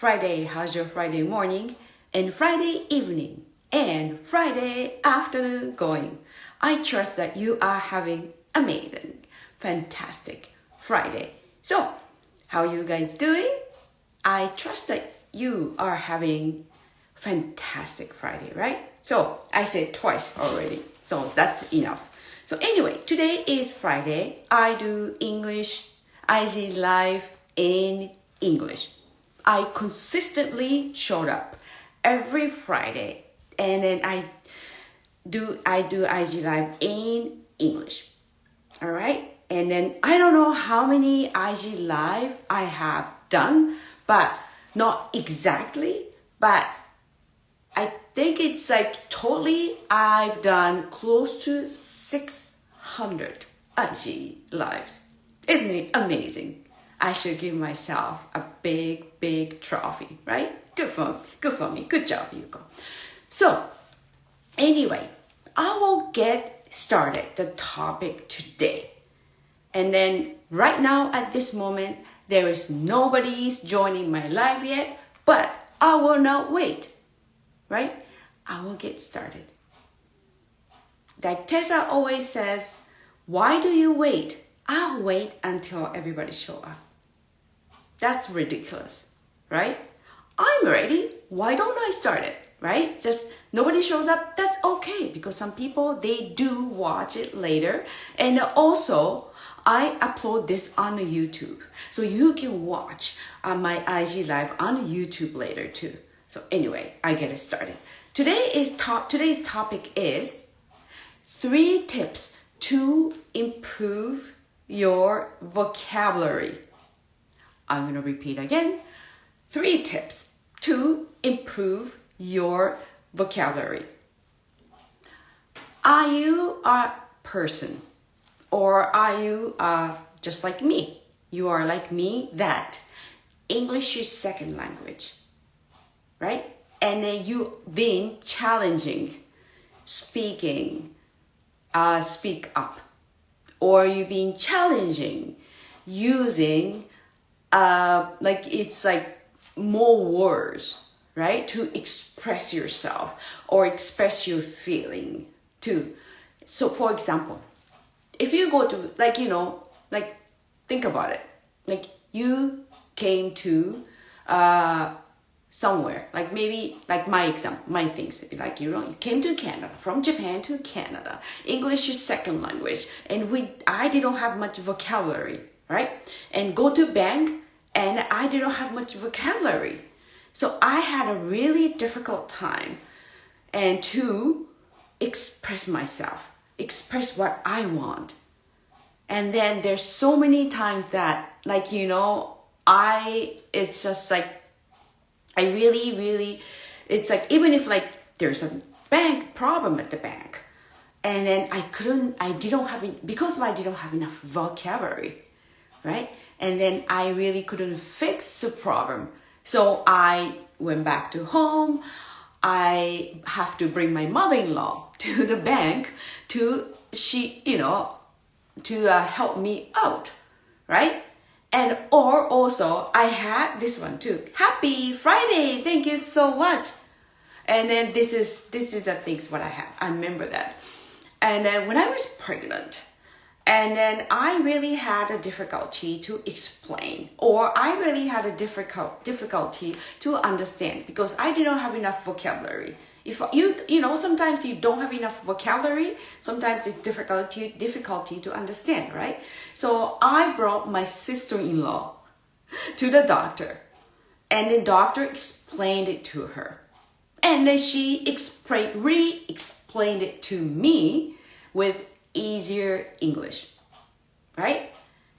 Friday? How's your Friday morning? And Friday evening? And Friday afternoon going? I trust that you are having amazing, fantastic Friday. So, how are you guys doing? I trust that you are having fantastic Friday, right? So, I said twice already, so that's enough. So anyway, today is Friday. I do English IG Live in English. I consistently showed up every Friday, and then I do IG Live in English. All right, and then I don't know how many IG Live I have done, but not exactly, but I think it's like totally I've done close to 600 IG Lives. Isn't it amazing? I should give myself a big trophy, right? Good for me. Good job, Yuko. So, anyway, I will get started the topic today. And then right now at this moment, there is nobody's joining my live yet, but I will not wait, right? I will get started. Like Tessa always says, why do you wait? I'll wait until everybody show up. That's ridiculous, right? I'm ready. Why don't I start it, right? Just nobody shows up. That's okay, because some people, they do watch it later. And also, I upload this on YouTube. So you can watch my IG Live on YouTube later too. So anyway, I get it started. Today's topic is 3 tips to improve your vocabulary. I'm going to repeat again. 3 tips to improve your vocabulary. Are you a person, or are you just like me? You are like me that English is second language, right? And then you've been challenging speak up, or you've been challenging using it's like more words, right, to express yourself or express your feeling too. So for example, if you go to think about it, like you came to somewhere, like maybe like my example, my things, like you came to Canada, from Japan to Canada. English is second language, and I didn't have much vocabulary, right? And go to bank, and I didn't have much vocabulary, so I had a really difficult time and to express myself, express what I want. And then there's so many times that it's just like I really, it's like, even if like there's a bank problem at the bank, and then because I didn't have enough vocabulary, right? And then I really couldn't fix the problem. So I went back to home. I have to bring my mother-in-law to the bank to help me out, right? And or also I had this one too. Happy Friday, thank you so much. And then this is the things what I have. I remember that. And then when I was pregnant, and then I really had a difficulty to explain, or I really had a difficulty to understand, because I didn't have enough vocabulary. If sometimes you don't have enough vocabulary, sometimes it's difficulty to understand, right? So I brought my sister-in-law to the doctor, and the doctor explained it to her. And then she re-explained it to me with easier English, right?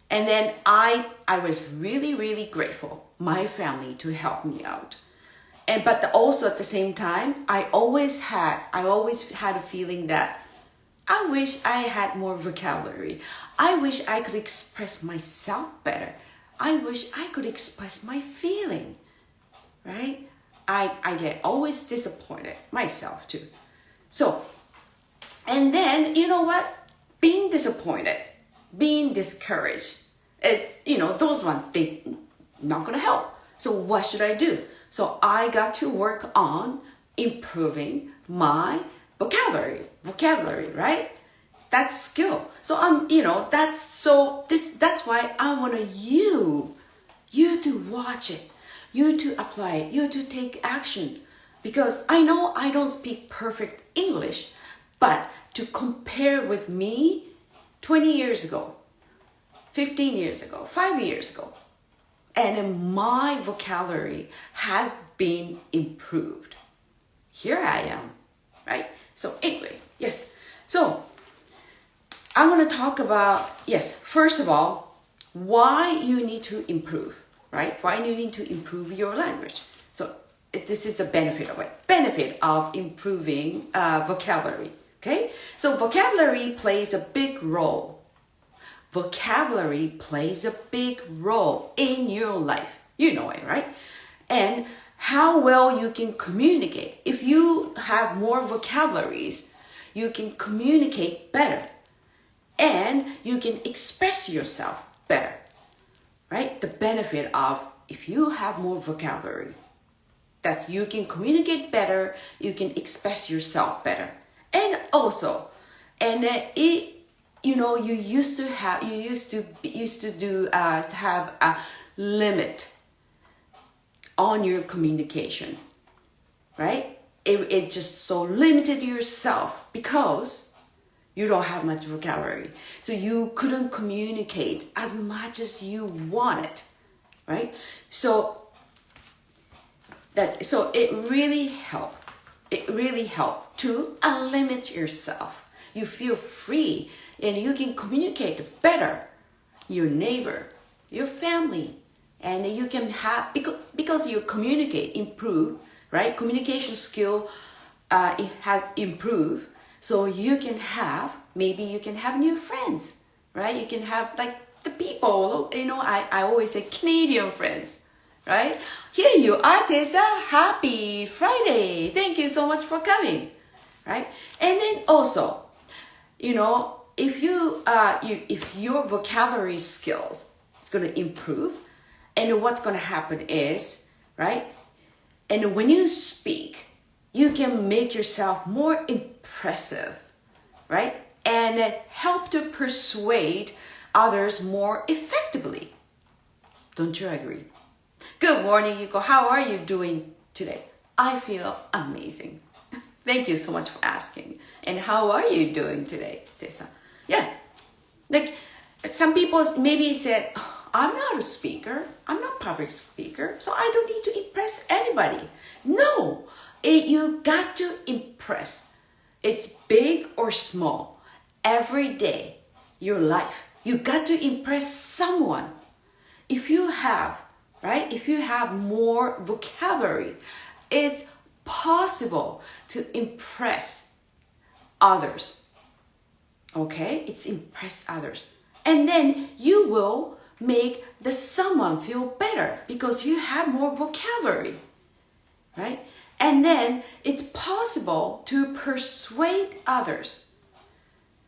And then I was really grateful, my family, to help me out. But also at the same time, I always had a feeling that I wish I had more vocabulary. I wish I could express myself better. I wish I could express my feeling, right? I get always disappointed myself too. So, and then you know what? Being disappointed, being discouraged, it's those ones, they not gonna help. So what should I do? So I got to work on improving my vocabulary, right? That's skill. So that's why I want you to watch it, you to apply it, you to take action. Because I know I don't speak perfect English, but to compare with me 20 years ago, 15 years ago, 5 years ago, and my vocabulary has been improved. Here I am, right? So anyway, yes. So I'm going to talk about, yes, first of all, why you need to improve, right? Why you need to improve your language. So this is the benefit of it. Benefit of improving vocabulary, okay? So vocabulary plays a big role. Vocabulary plays a big role in your life. You know it, right? And how well you can communicate. If you have more vocabularies, you can communicate better. And you can express yourself better, right? The benefit of if you have more vocabulary, that you can communicate better, you can express yourself better. And also, you used to have a limit on your communication, right? It just so limited yourself because you don't have much vocabulary. So you couldn't communicate as much as you wanted, right? So it really helped. It really helped to unlimit yourself. You feel free and you can communicate better. Your neighbor, your family, and you can have, because you communicate, improve, right? Communication skill it has improved. So maybe you can have new friends, right? You can have like the people, I always say Canadian friends, right? Here you are, Tessa. Happy Friday. Thank you so much for coming, right? And then also, if your vocabulary skills is going to improve, and what's going to happen is, right? And when you speak, you can make yourself more impressive, right? And help to persuade others more effectively. Don't you agree? Good morning, Yuko. How are you doing today? I feel amazing. Thank you so much for asking. And how are you doing today, Tessa? Yeah. Like some people maybe said, I'm not a speaker. I'm not a public speaker. So I don't need to impress anybody. No, you got to impress. It's big or small. Every day, your life, you got to impress someone. If you have more vocabulary, it's possible to impress others. Okay? It's impress others. And then you will make the someone feel better because you have more vocabulary. Right? And then it's possible to persuade others.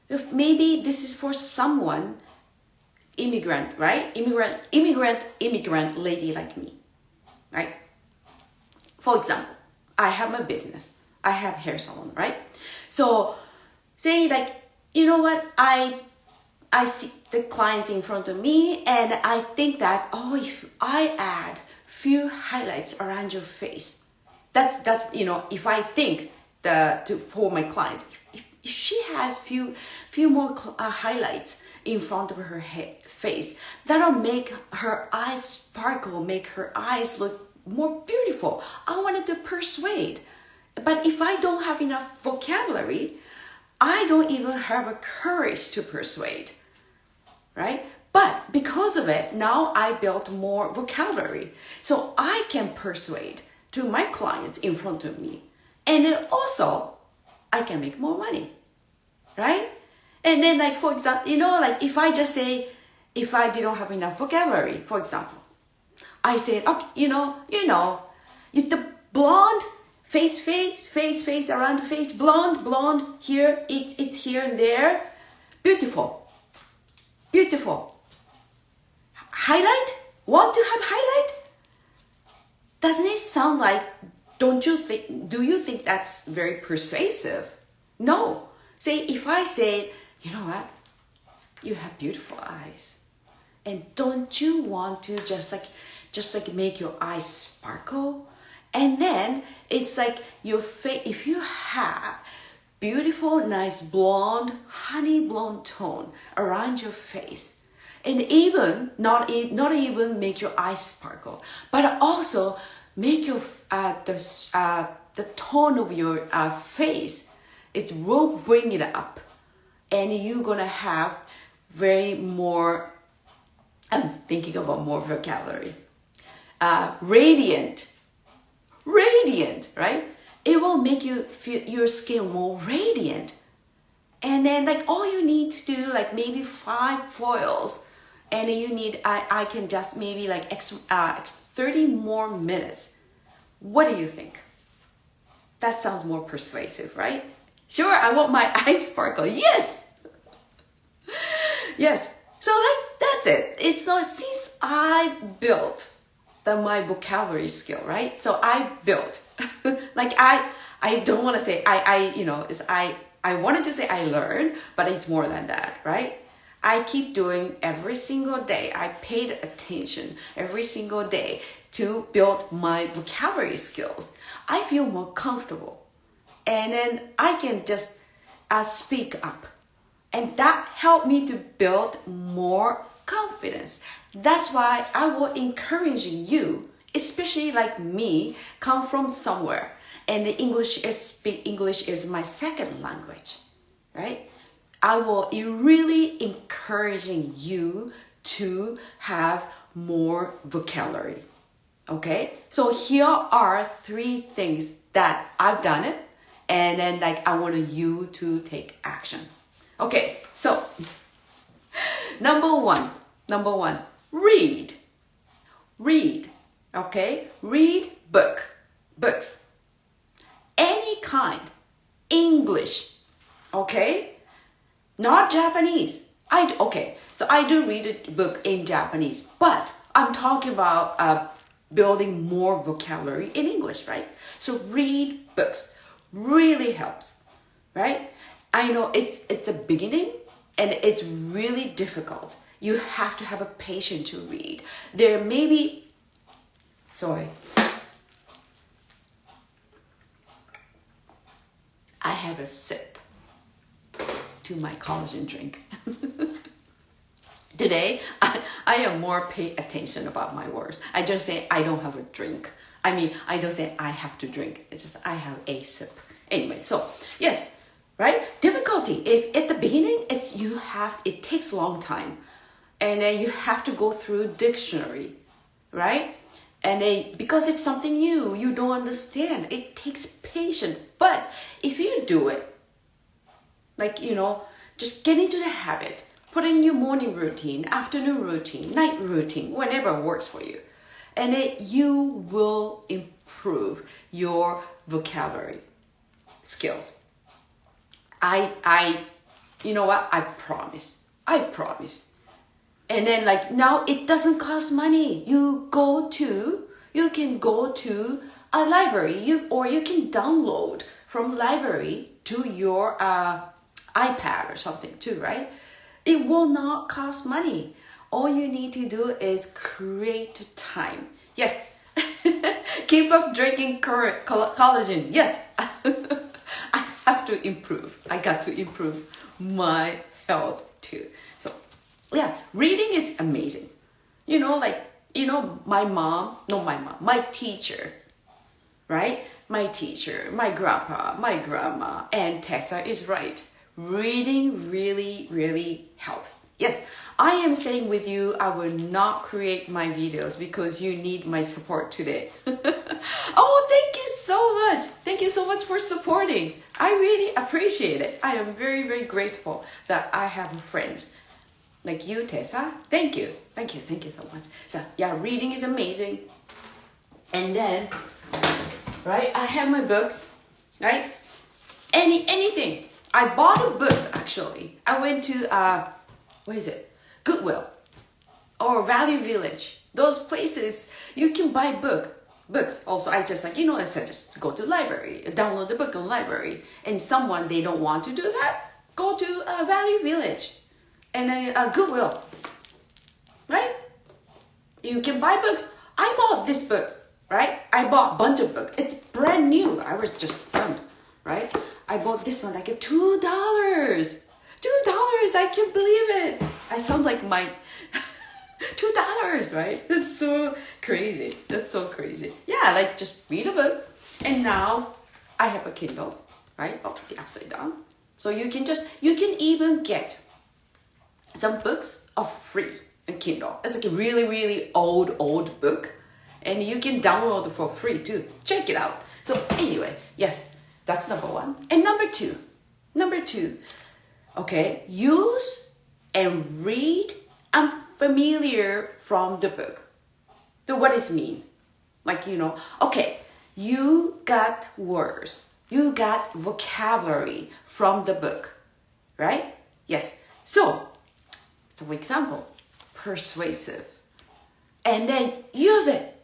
If maybe this is for someone, immigrant, right? Immigrant lady like me, right? For example, I have my business. I have hair salon, right? So say like, you know what? I see the client in front of me and I think that, if I add few highlights around your face, that's if I think for my client, if she has few more highlights in front of her face, that'll make her eyes sparkle, make her eyes look more beautiful. I wanted to persuade. But if I don't have enough vocabulary, I don't even have a courage to persuade, right? But because of it, now I built more vocabulary. So I can persuade to my clients in front of me. And then also, I can make more money, right? And then like, for example, if I just say, if I didn't have enough vocabulary, for example, I said, okay, the blonde, face around the face, blonde, here, it's here and there. Beautiful. Highlight? Want to have highlight? Doesn't it sound like, do you think that's very persuasive? No. Say, if I say, you know what? You have beautiful eyes. And don't you want to just like make your eyes sparkle? And then it's like your face, if you have beautiful, nice blonde, honey blonde tone around your face, and even not even make your eyes sparkle, but also make your the tone of your face, it will bring it up, and you're gonna have very more. I'm thinking about more vocabulary. Radiant, right? It will make you feel your skin more radiant. And then like all you need to do, like maybe 5 foils, and you need, I can just maybe like 30 more minutes. What do you think? That sounds more persuasive, right? Sure, I want my eyes sparkle. Yes. Yes. So like that's it. It's not, since I built my vocabulary skill, right? So I built like I don't want to say I wanted to say I learned, but it's more than that, right? I keep doing every single day. I paid attention every single day to build my vocabulary skills. I feel more comfortable, and then I can just speak up. And that helped me to build more confidence. That's why I will encourage you, especially like me, come from somewhere, and English is my second language, right? I will really encouraging you to have more vocabulary. Okay, so here are 3 things that I've done it, and then like I want you to take action. Okay, so number one, read, okay? Read books, any kind, English, okay? Not Japanese. So I do read a book in Japanese, but I'm talking about building more vocabulary in English, right? So read books really helps, right? I know it's a beginning and it's really difficult. You have to have a patience to read. There may be, I have a sip to my collagen drink. Today, I am more pay attention about my words. I just say I don't have a drink. I don't say I have to drink. It's just I have a sip. Anyway, so yes, right? Difficulty is at the beginning. It takes a long time, and then you have to go through dictionary, right? And because it's something new, you don't understand. It takes patience. But if you do it, just get into the habit. Put in your morning routine, afternoon routine, night routine, whenever works for you. And you will improve your vocabulary skills. You know what? I promise. And then now it doesn't cost money. You can go to a library, or you can download from library to your iPad or something too, right? It will not cost money. All you need to do is create time. Yes. Keep up drinking collagen. Yes. I have to improve. I got to improve my health too. So yeah, reading is amazing. My teacher, right? My teacher, my grandpa, my grandma, and Tessa is right. Reading really, really helps. Yes, I am saying with you, I will not create my videos because you need my support today. Oh, thank you so much. Thank you so much for supporting. I really appreciate it. I am very, very grateful that I have friends like you, Tessa. Thank you. Thank you so much. So yeah, reading is amazing. And then, right, I have my books, right? Anything. I bought the books actually. I went to Goodwill or Value Village. Those places you can buy book books. Also, I just like, I suggest go to library, download the book on library. And someone, they don't want to do that, go to Value Village and Goodwill, right? You can buy books. I bought this books, right? I bought a bunch of books. It's brand new. I was just stunned, right? I bought this one like $2. $2. I can't believe it. I sound like my $2, right? That's so crazy. That's so crazy. Yeah, like just read a book. And now I have a Kindle, right? Oh, the upside down. So you can even get some books are free on Kindle. It's like a really, really old book. And you can download it for free too. Check it out. So anyway, yes, that's number one. And number two, okay, use and read unfamiliar from the book. So what does it mean? Like, okay, you got words, you got vocabulary from the book, right? Yes. So for example, persuasive. And then use it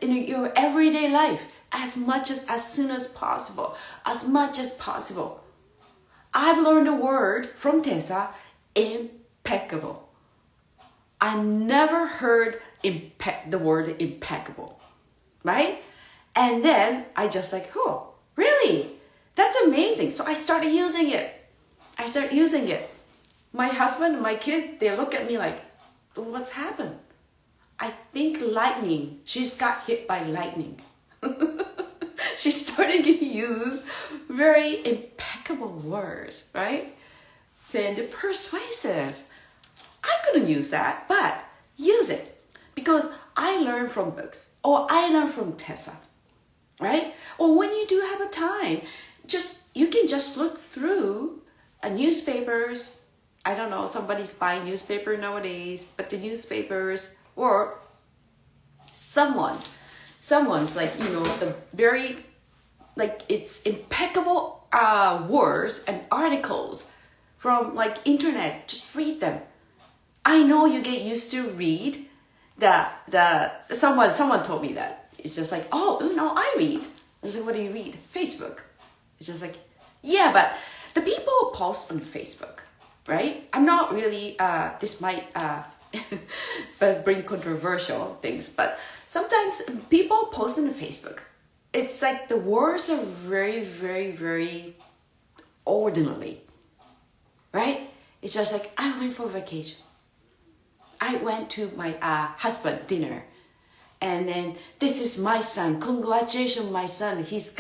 in your everyday life as soon as possible. I've learned a word from Tessa, impeccable. I never heard the word impeccable, right? And then I just like, oh, really? That's amazing. So I started using it. My husband and my kids, they look at me like, what's happened? I think lightning. She's got hit by lightning. She's starting to use very impeccable words, right? Saying persuasive. I couldn't use that, but use it. Because I learn from books, or I learn from Tessa, right? Or when you do have a time, you can just look through newspapers. I don't know, somebody's buying newspaper nowadays, but the newspapers, or someone's like, the very, like, it's impeccable words and articles from like internet. Just read them. I know you get used to read someone told me that. It's just like, oh, no, I read. I was like, what do you read? Facebook. It's just like, yeah, but the people post on Facebook, right? I'm not really, this might bring controversial things, but sometimes people post on Facebook. It's like the words are very, very, very ordinary, right? It's just like, I went for vacation. I went to my husband dinner. And then, this is my son. Congratulations, my son. He's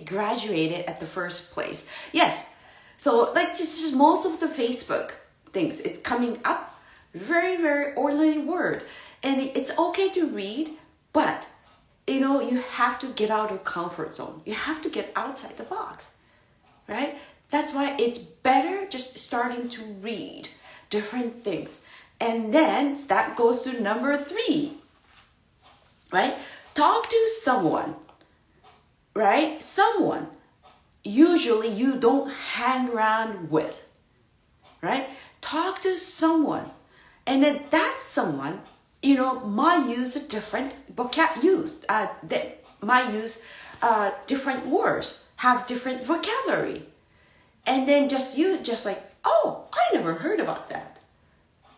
graduated at the first place. Yes. So like this is most of the Facebook things. It's coming up. Very, very ordinary word. And it's okay to read, but you have to get out of comfort zone. You have to get outside the box, right? That's why it's better just starting to read different things. And then that goes to number 3, right? Talk to someone, right? Someone usually you don't hang around with, right? Talk to someone. And then that someone, might use a different different words, have different vocabulary. And then just like, oh, I never heard about that.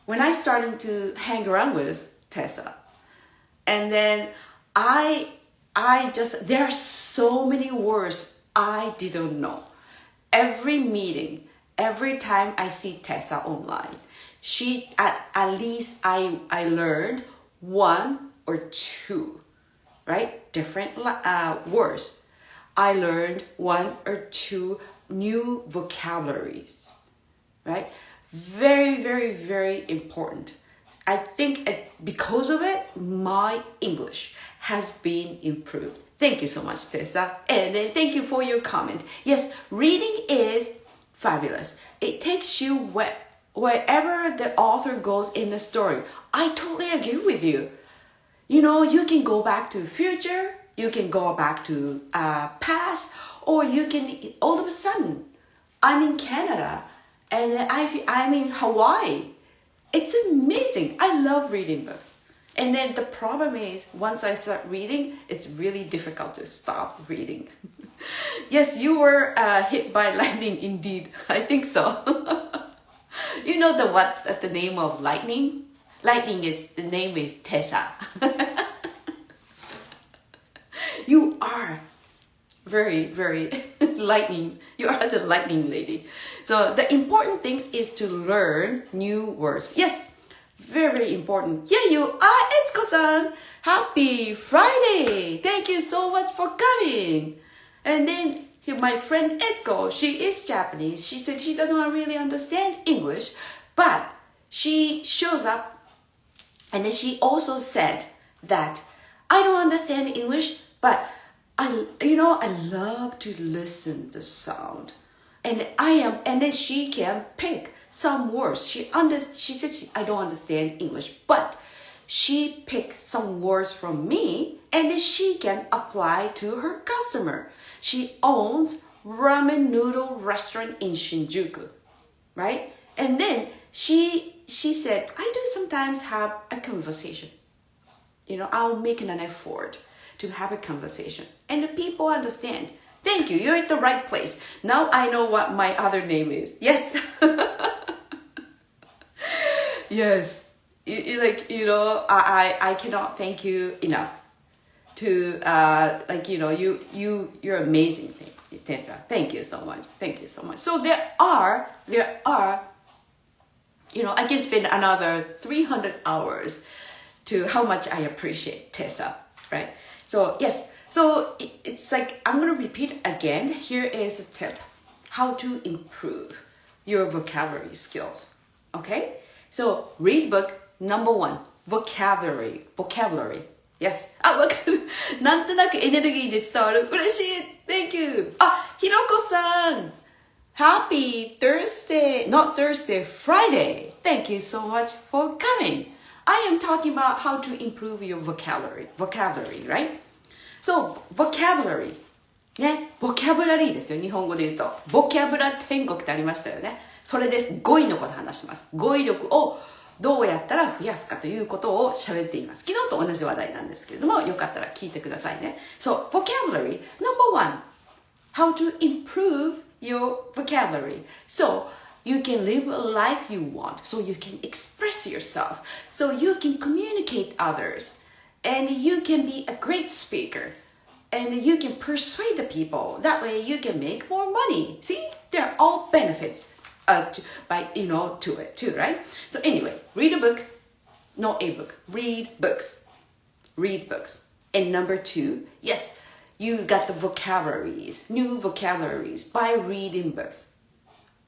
When I started to hang around with Tessa, and then there are so many words I didn't know. Every meeting, every time I see Tessa online, at least I learned 1 or 2, right? Different words. I learned 1 or 2 new vocabularies, right? Very, very, very important. I think because of it, my English has been improved. Thank you so much, Tessa. And thank you for your comment. Yes, reading is fabulous. It takes you wherever the author goes in the story. I totally agree with you. You can go back to future, you can go back to past, or you can, all of a sudden, I'm in Canada, and I'm in Hawaii. It's amazing. I love reading books. And then the problem is, once I start reading, it's really difficult to stop reading. Yes, you were hit by lightning indeed. I think so. You know the name of lightning? The name is Tessa. You are very, very lightning. You are the lightning lady. So the important things is to learn new words. Yes, very important. Yeah, you are Etsuko-san. Happy Friday. Thank you so much for coming. And then my friend Etsuko, she is Japanese. She said she doesn't really understand English, but she shows up and then she also said that I don't understand English, but I love to listen to sound. And then she can pick some words. She said I don't understand English, but she picked some words from me and then she can apply to her customer. She owns ramen noodle restaurant in Shinjuku, right? And then she said, I do sometimes have a conversation. I'll make an effort to have a conversation. And the people understand. Thank you. You're at the right place. Now I know what my other name is. Yes. Yes. I cannot thank you enough. You're amazing, Tessa. Thank you so much. Thank you so much. So there are, I can spend another 300 hours to how much I appreciate Tessa, right? So yes, so it's like, I'm going to repeat again. Here is a tip, how to improve your vocabulary skills, okay? So read book number 1, vocabulary. Yes. わかる。なんとなくエネルギーで伝わる。嬉しい。Thank you. ひろこさん。Happy Thursday. Not Thursday, Friday. Thank you so much for coming. I am talking about how to improve your vocabulary, right? So, vocabulary. ね。ボキャブラリーですよ。日本語で言うと。ボキャブラ天国ってありましたよね。それです。語彙のこと話します。語彙力をどうやったら増やすかということを喋っています。昨日と同じ話題なんですけれども、よかったら聞いてくださいね。So, vocabulary. Number 1. How to improve your vocabulary. So, you can live a life you want. So, you can express yourself. So, you can communicate others. And you can be a great speaker. And you can persuade the people. That way, you can make more money. See? They're all benefits. To it too, right? So anyway, read a book, not a book. Read books. And number 2, yes, you got the vocabularies, new vocabularies by reading books.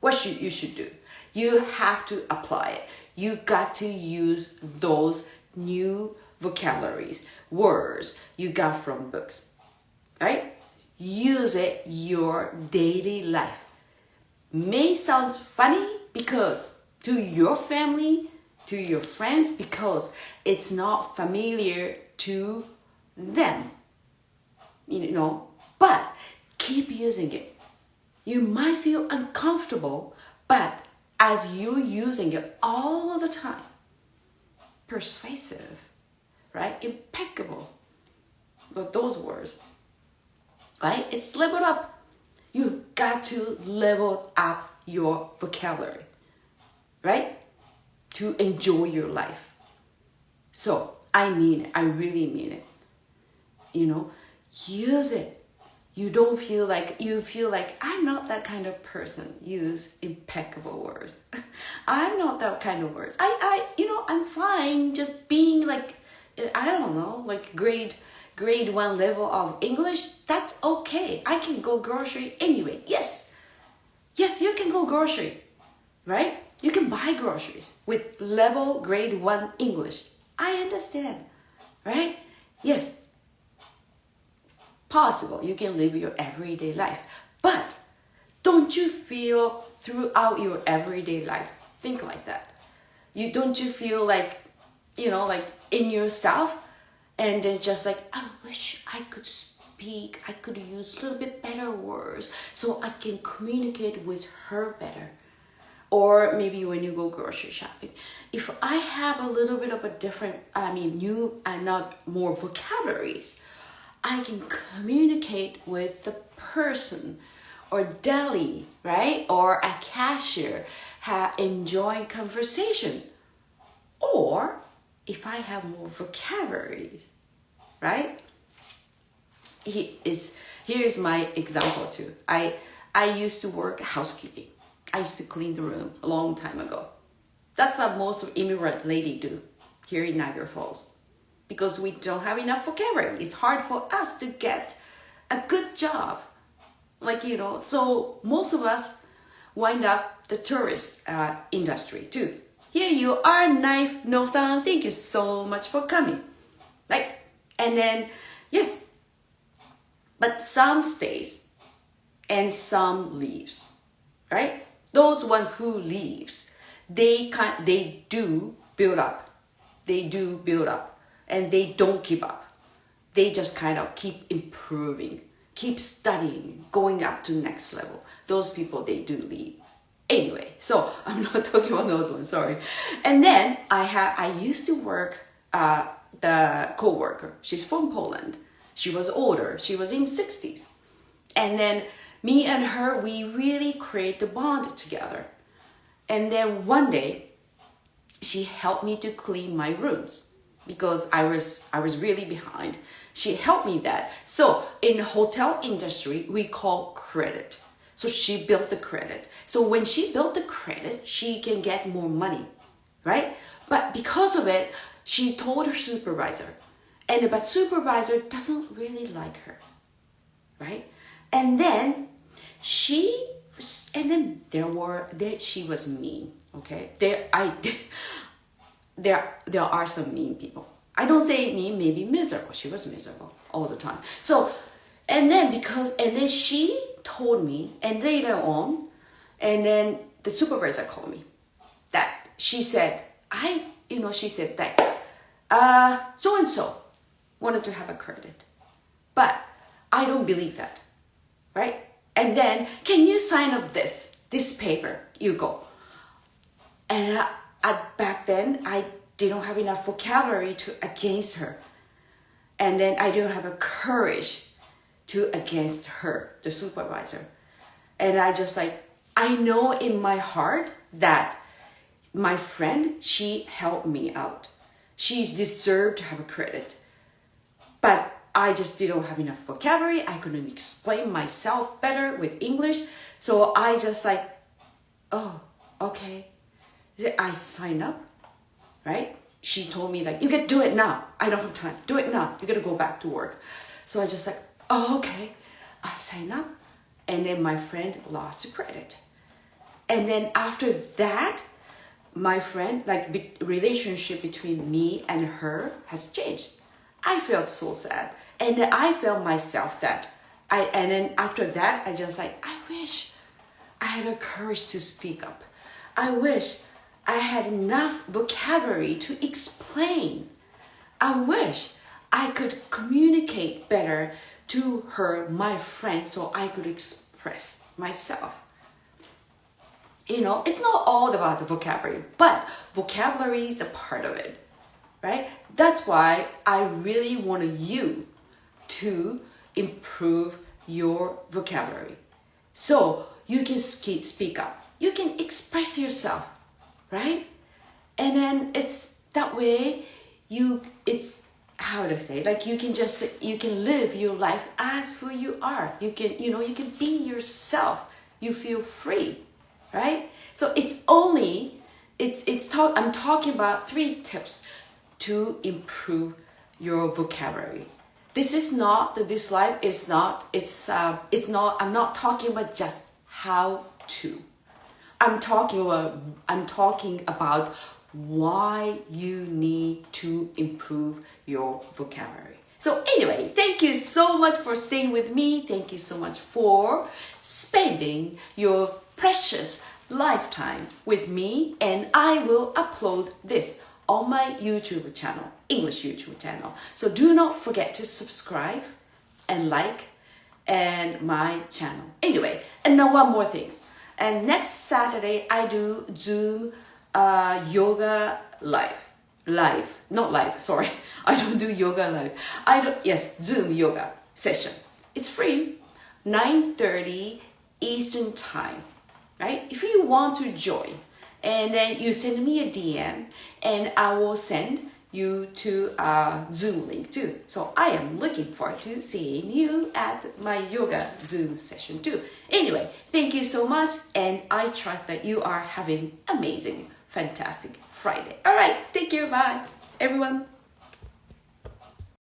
What you should do? You have to apply it. You got to use those new vocabularies, words you got from books, right? Use it your daily life. May sound funny because to your family, to your friends, because it's not familiar to them, but keep using it. You might feel uncomfortable, but as you're using it all the time, persuasive, right? Impeccable. But those words, right? It's leveled up. You got to level up your vocabulary, right? To enjoy your life. So, I mean it. I really mean it. Use it. You feel like I'm not that kind of person. Use impeccable words. I'm not that kind of words. I'm fine just being like, I don't know, like grade 1 level of English. That's okay. I can go grocery anyway. Yes, you can go grocery, right? You can buy groceries with level grade 1 English. I understand, right? Yes, possible. You can live your everyday life. But don't you feel throughout your everyday life, think like that. Don't you feel like, like in yourself, and then just like, I wish I could speak, I could use a little bit better words so I can communicate with her better. or maybe when you go grocery shopping. If I have a little bit of a different, new and not more vocabularies, I can communicate with the person or deli, right? Or a cashier, enjoying conversation. Or if I have more vocabularies, right? Here's my example too. I used to work housekeeping. I used to clean the room a long time ago. That's what most of immigrant ladies do here in Niagara Falls. Because we don't have enough vocabulary. It's hard for us to get a good job. So most of us wind up the tourist industry too. Here you are, knife, no-san, thank you so much for coming. Right? And then, yes, but some stays and some leaves, right? Those one who leaves, they do build up. They do build up and they don't keep up. They just kind of keep improving, keep studying, going up to next level. Those people, they do leave. Anyway, so I'm not talking about those ones, sorry. And then I used to work, the co-worker. She's from Poland. She was older. She was in 60s. And then me and her, we really create the bond together. And then one day, she helped me to clean my rooms because I was really behind. She helped me that. So in the hotel industry, we call credit. So she built the credit. So when she built the credit, she can get more money, right? But because of it, she told her supervisor. But supervisor doesn't really like her, right? And then she was mean, okay? There are some mean people. I don't say mean, maybe miserable. She was miserable all the time. So, and then she told me, and later on, and then the supervisor called me, that she said, she said that, so-and-so wanted to have a credit, but I don't believe that, right? And then, can you sign up this paper, Yuko? And back then, I didn't have enough vocabulary to against her. And then I didn't have a courage to against her, the supervisor. And I know in my heart that my friend, she helped me out. She deserved to have a credit. But I just didn't have enough vocabulary. I couldn't explain myself better with English. So I just oh, okay. I signed up, right? She told me you can do it now. I don't have time. Do it now. You got to go back to work. So I just oh, okay. I signed up. And then my friend lost the credit. And then after that, my friend, relationship between me and her has changed. I felt so sad. And then I felt myself that. And then after that, I just I wish I had the courage to speak up. I wish I had enough vocabulary to explain. I wish I could communicate better to her, my friend, so I could express myself. It's not all about the vocabulary, but vocabulary is a part of it, right? That's why I really want you to improve your vocabulary. So you can speak up. You can express yourself, right? And then it's that way it's how to say, you can live your life as who you are. You can be yourself. You feel free, right? So I'm talking about 3 tips to improve your vocabulary. I'm not talking about just how to. I'm talking about why you need to improve your vocabulary. So anyway, thank you so much for staying with me. Thank you so much for spending your precious lifetime with me. And I will upload this on my YouTube channel, English YouTube channel. So do not forget to subscribe and like and my channel. Anyway, and now one more thing. And next Saturday, I do Zoom yoga not live, sorry. I don't do yoga live. Zoom yoga session. It's free, 9:30 Eastern time, right? If you want to join, and then you send me a DM, and I will send you to a Zoom link too. So I am looking forward to seeing you at my yoga Zoom session too. Anyway, thank you so much, and I trust that you are having amazing, fantastic Friday. All right, take care, bye, everyone.